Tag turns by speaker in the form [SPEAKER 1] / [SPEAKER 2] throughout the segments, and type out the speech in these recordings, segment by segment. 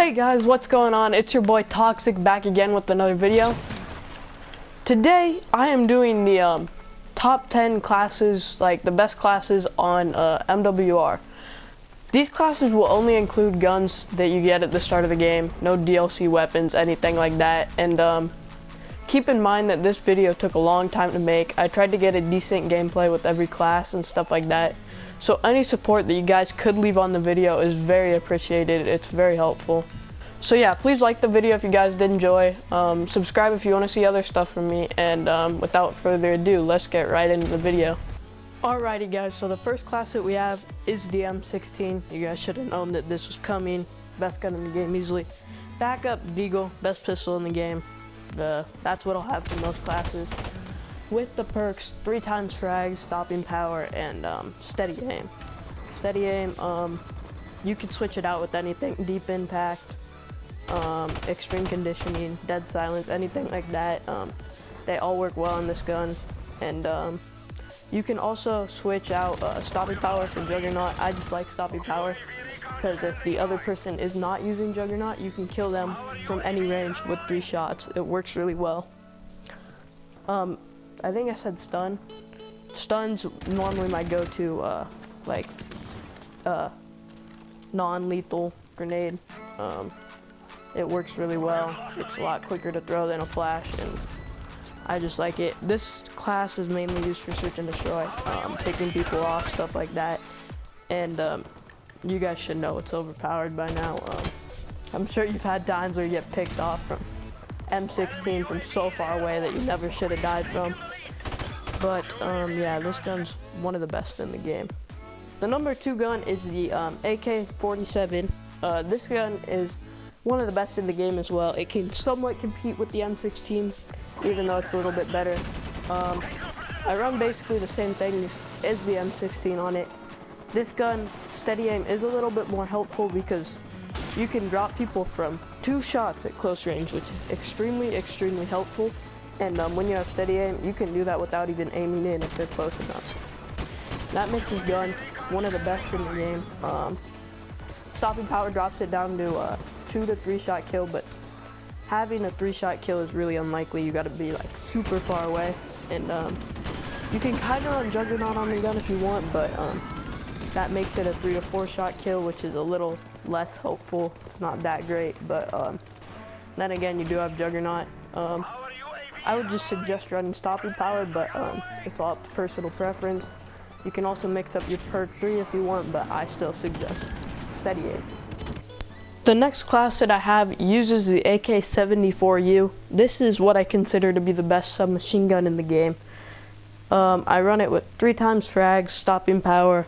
[SPEAKER 1] Hey guys, what's going on? It's your boy Toxic back again with another video. Today I am doing the top 10 classes, like the best classes on MWR. These classes will only include guns that you get at the start of the game, no DLC weapons, anything like that. And keep in mind that this video took a long time to make. I tried to get a decent gameplay with every class and stuff like that. So any support that you guys could leave on the video is very appreciated. It's very helpful. So yeah, please like the video if you guys did enjoy. Subscribe if you want to see other stuff from me. And without further ado, let's get right into the video. Alrighty guys, so the first class that we have is the M16. You guys should have known that this was coming. Best gun in the game easily. Backup Deagle, best pistol in the game. That's what I'll have for most classes. With the perks, 3x frags, stopping power, and steady aim. Steady aim, you can switch it out with anything, deep impact, extreme conditioning, dead silence, anything like that. They all work well on this gun. And you can also switch out stopping power for Juggernaut. I just like stopping power because if the other person is not using Juggernaut, you can kill them from any range with 3 shots. It works really well. I think I said stun. Stun's normally my go-to, non-lethal grenade. It works really well. It's a lot quicker to throw than a flash, and I just like it. This class is mainly used for search and destroy, picking people off, stuff like that. And you guys should know it's overpowered by now. I'm sure you've had times where you get picked off from M16 from so far away that you never should have died from. But yeah, this gun's one of the best in the game. The number 2 gun is the Ak47. This gun is one of the best in the game as well. It can somewhat compete with the M16, even though it's a little bit better. I run basically the same thing as the M16 on it. This gun, steady aim, is a little bit more helpful because you can drop people from 2 shots at close range, which is extremely helpful. And when you have steady aim, you can do that without even aiming in if they're close enough. That makes this gun one of the best in the game. Stopping power drops it down to 2 to 3 shot kill, but having a 3-shot kill is really unlikely. You gotta be like super far away. And you can kind of run Juggernaut on the gun if you want, but that makes it a 3 to 4 shot kill, which is a little less hopeful. It's not that great, but then again, you do have Juggernaut. I would just suggest running stopping power, but it's all up to personal preference. You can also mix up your perk 3 if you want, but I still suggest steady aim. The next class that I have uses the Ak74u. This is what I consider to be the best submachine gun in the game. I run it with 3x frags, stopping power,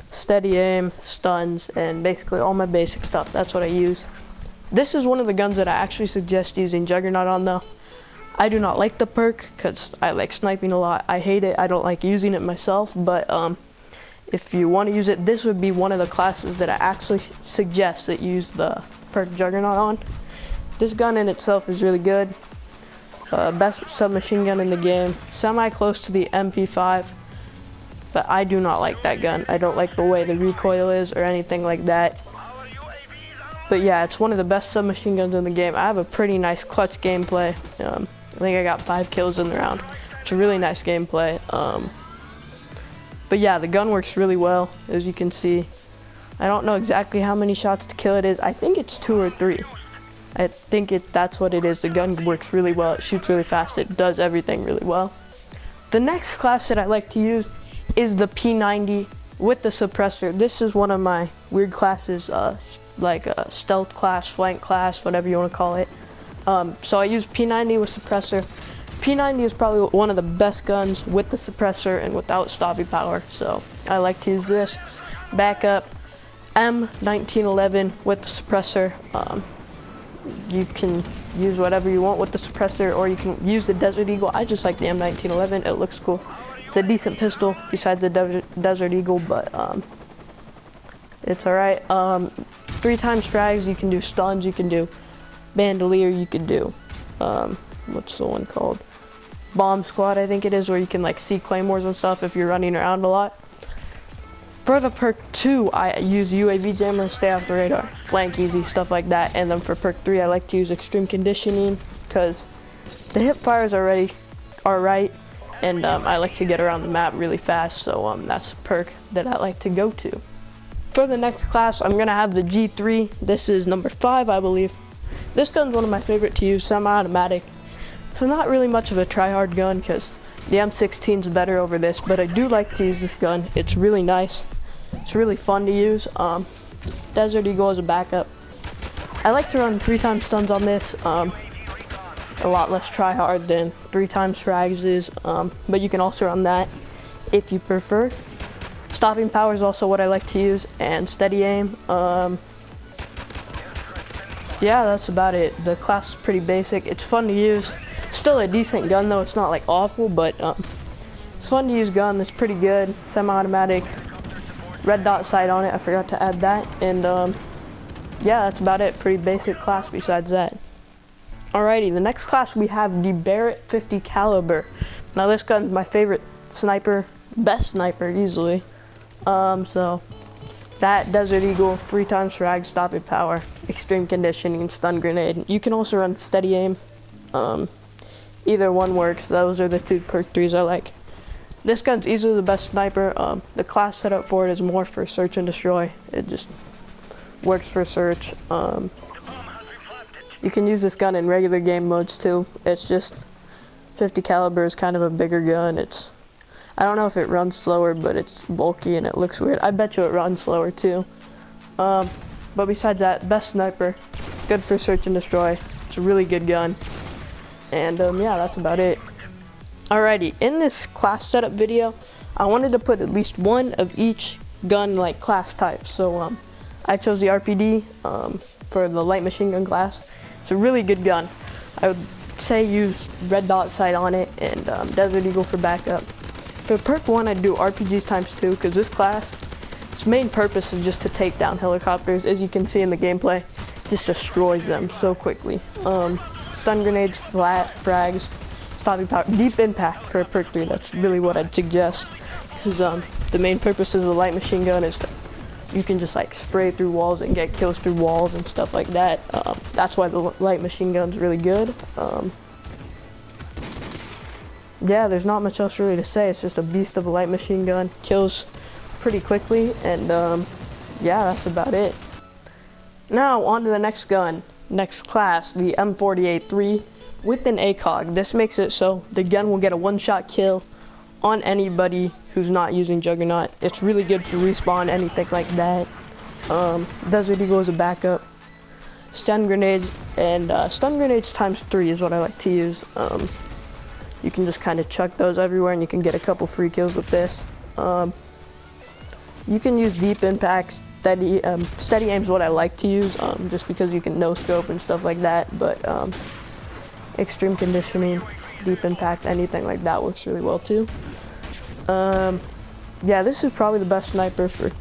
[SPEAKER 1] steady aim, stuns, and basically all my basic stuff. That's what I use. This is one of the guns that I actually suggest using Juggernaut on though. I do not like the perk because I like sniping a lot. I hate it. I don't like using it myself, but if you want to use it, this would be one of the classes that I actually suggest that you use the perk Juggernaut on. This gun in itself is really good. Best submachine gun in the game. Semi close to the MP5. But I do not like that gun. I don't like the way the recoil is or anything like that. But yeah, it's one of the best submachine guns in the game. I have a pretty nice clutch gameplay. I think I got 5 kills in the round. It's a really nice gameplay. But yeah, the gun works really well, as you can see. I don't know exactly how many shots to kill it is. I think it's 2 or 3. I think that's what it is. The gun works really well. It shoots really fast. It does everything really well. The next class that I like to use is the P90 with the suppressor. This is one of my weird classes, like a stealth class, flank class, whatever you want to call it. So I use P90 with suppressor. P90 is probably one of the best guns with the suppressor and without stopping power, so I like to use this. Backup M1911 with the suppressor. You can use whatever you want with the suppressor, or you can use the Desert Eagle. I just like the M1911. It looks cool. It's a decent pistol besides the Desert Eagle, but it's alright. 3x frags, you can do stuns, you can do bandolier, you could do what's the one called, bomb squad I think it is, where you can like see claymores and stuff if you're running around a lot. For the perk 2, I use UAV jammer, stay off the radar, flank easy, stuff like that. And then for perk 3, I like to use extreme conditioning because the hip fires are right, and I like to get around the map really fast, so that's a perk that I like to go to. For the next class, I'm gonna have the G3. This is number 5, I believe. This gun's one of my favorite to use, semi-automatic. So not really much of a try-hard gun because the M16 is better over this, but I do like to use this gun. It's really nice. It's really fun to use. Desert Eagle as a backup. I like to run 3x stuns on this. A lot less try-hard than 3x frags is, but you can also run that if you prefer. Stopping power is also what I like to use, and steady aim. Yeah, that's about it. The class is pretty basic. It's fun to use. Still a decent gun though. It's not like awful, but it's fun to use gun. It's pretty good. Semi-automatic. Red dot sight on it. I forgot to add that. And yeah, that's about it. Pretty basic class besides that. Alrighty, the next class we have the Barrett 50 caliber. Now this gun's my favorite sniper, best sniper easily. So that Desert Eagle, 3x frag, stopping power, extreme conditioning, stun grenade. You can also run steady aim. Either one works. Those are the 2 perk 3s I like. This gun's easily the best sniper. The class setup for it is more for search and destroy. It just works for search. You can use this gun in regular game modes too. It's just 50 caliber is kind of a bigger gun. I don't know if it runs slower, but it's bulky and it looks weird. I bet you it runs slower too. But besides that, best sniper, good for search and destroy. It's a really good gun. And yeah, that's about it. Alrighty, in this class setup video, I wanted to put at least one of each gun like class type. So I chose the RPD for the light machine gun class. It's a really good gun. I would say use red dot sight on it and Desert Eagle for backup. For perk 1, I'd do RPGs ×2 because this class, its main purpose is just to take down helicopters. As you can see in the gameplay, it just destroys them so quickly. Stun grenades, flat, frags, stopping power, deep impact for perk 3. That's really what I'd suggest because the main purpose of the light machine gun is you can just like spray through walls and get kills through walls and stuff like that. That's why the light machine gun's really good. Yeah, there's not much else really to say. It's just a beast of a light machine gun. Kills pretty quickly, and yeah, that's about it. Now, on to the next gun. Next class, the M48-3 with an ACOG. This makes it so the gun will get a one-shot kill on anybody who's not using Juggernaut. It's really good for respawn, anything like that. Desert Eagle is a backup. Stun grenades, and stun grenades ×3 is what I like to use. You can just kind of chuck those everywhere and you can get a couple free kills with this. You can use deep impacts. Steady aim is what I like to use, just because you can no scope and stuff like that. But extreme conditioning, deep impact, anything like that works really well too. Yeah, this is probably the best sniper for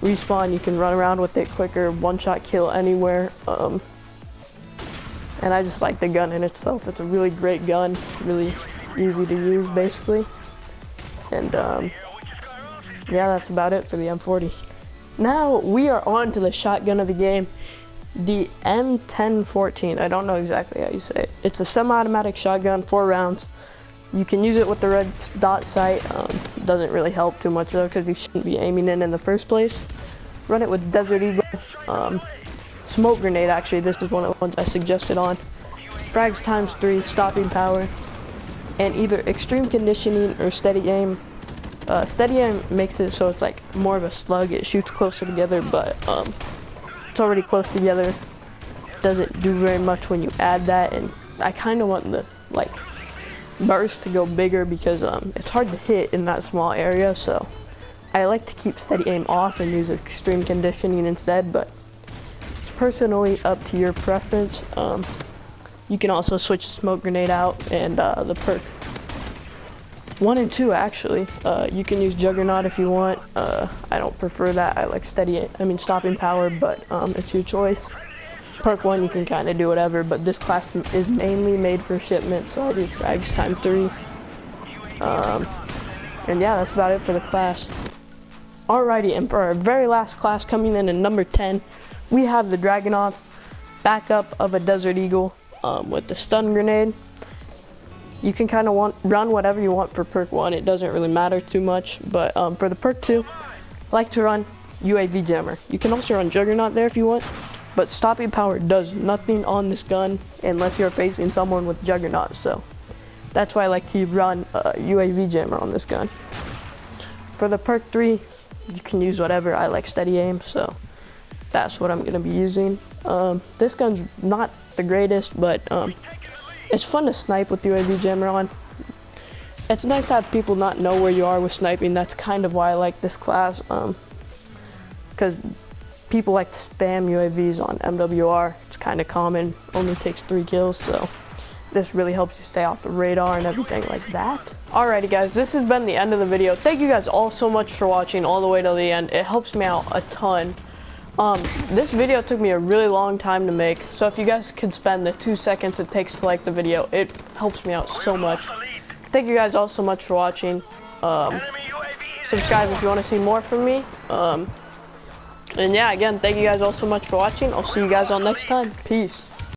[SPEAKER 1] respawn. You can run around with it quicker, one-shot kill anywhere. And I just like the gun in itself. It's a really great gun, really easy to use basically. And yeah, that's about it for the M40. Now we are on to the shotgun of the game, the M1014. I don't know exactly how you say it. It's a semi-automatic shotgun, 4 rounds. You can use it with the red dot sight. Doesn't really help too much though because you shouldn't be aiming in the first place. Run it with Desert Eagle. Smoke grenade, actually, this is one of the ones I suggested on. Frags ×3, stopping power, and either extreme conditioning or steady aim. Steady aim makes it so it's like more of a slug. It shoots closer together, but it's already close together. Doesn't do very much when you add that, and I kind of want the like burst to go bigger because it's hard to hit in that small area. So I like to keep steady aim off and use extreme conditioning instead, but personally up to your preference. You can also switch the smoke grenade out and the perk 1 and 2 actually. You can use Juggernaut if you want. I don't prefer that. I like stopping power, but it's your choice. Perk 1 you can kind of do whatever, but this class is mainly made for shipment, so I do frags ×3. And yeah, that's about it for the class. Alrighty, and for our very last class, coming in at number 10, we have the Draganov, backup of a Desert Eagle with the stun grenade. You can kind of run whatever you want for perk 1, it doesn't really matter too much, but for the perk 2, I like to run UAV jammer. You can also run Juggernaut there if you want, but stopping power does nothing on this gun unless you're facing someone with Juggernaut, so that's why I like to run UAV jammer on this gun. For the perk 3, you can use whatever. I like steady aim, so that's what I'm gonna be using. This gun's not the greatest, but it's fun to snipe with UAV jammer on. It's nice to have people not know where you are with sniping. That's kind of why I like this class, because people like to spam UAVs on MWR. It's kind of common, only takes 3 kills, so this really helps you stay off the radar and everything like that. Alrighty guys, this has been the end of the video. Thank you guys all so much for watching all the way to the end. It helps me out a ton. This video took me a really long time to make, so if you guys could spend the 2 seconds it takes to like the video, it helps me out so much. Thank you guys all so much for watching. Subscribe if you want to see more from me. And yeah, again, thank you guys all so much for watching. I'll see you guys all next time. Peace.